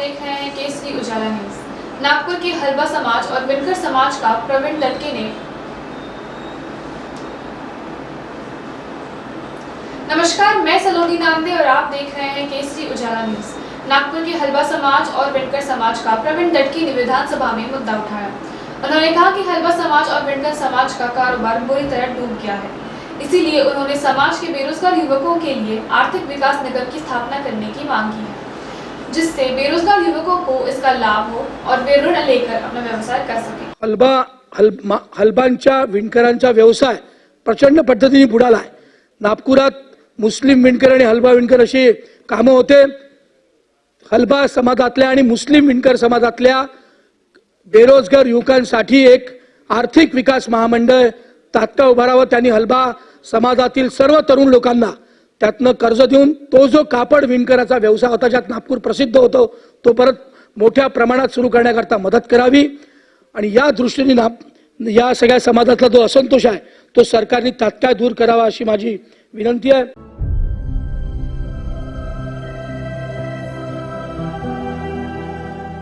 देख रहे हैं केसरी उजाला न्यूज। नागपुर के हलबा समाज और विनकर समाज का प्रवीण लड़के ने नमस्कार, मैं सलोनी नामदे और आप देख रहे हैं केसरी उजाला न्यूज। नागपुर के हलबा समाज और विनकर समाज का प्रवीण लड़के ने विधानसभा में मुद्दा उठाया। उन्होंने कहा कि हलबा समाज और विनकर समाज का कारोबार बुरी तरह डूब गया है, इसीलिए उन्होंने समाज के बेरोजगार युवकों के लिए आर्थिक विकास निगम की स्थापना करने की मांग की है, जिससे बेरोजगार युवकों को इसका लाभ हो और वे ऋण लेकर अपना व्यवसाय कर सके। हलबांच्या विणकरांचा व्यवसाय प्रचंड पद्धतीने बुडालाय। नागपुरात मुस्लिम विणकर आणि हलबा विणकर अशी कामं होते। हलबा समाजातल्या आणि मुस्लिम विणकर समाजातल्या बेरोजगार युवकांसाठी एक आर्थिक विकास महामंडळ तात्काळ उभारावं। त्यांनी हलबा समाजातील सर्व तरुण लोकांना त्यातनं कर्ज देऊन तो जो कापड विणकराचा व्यवसाय होता, ज्यात नागपूर प्रसिद्ध होतो, तो परत मोठ्या प्रमाणात सुरू करण्याकरता मदत करावी। आणि या दृष्टीने या सगळ्या समाजातला जो असंतोष आहे तो सरकारने तात्काळ दूर करावा अशी माझी विनंती आहे।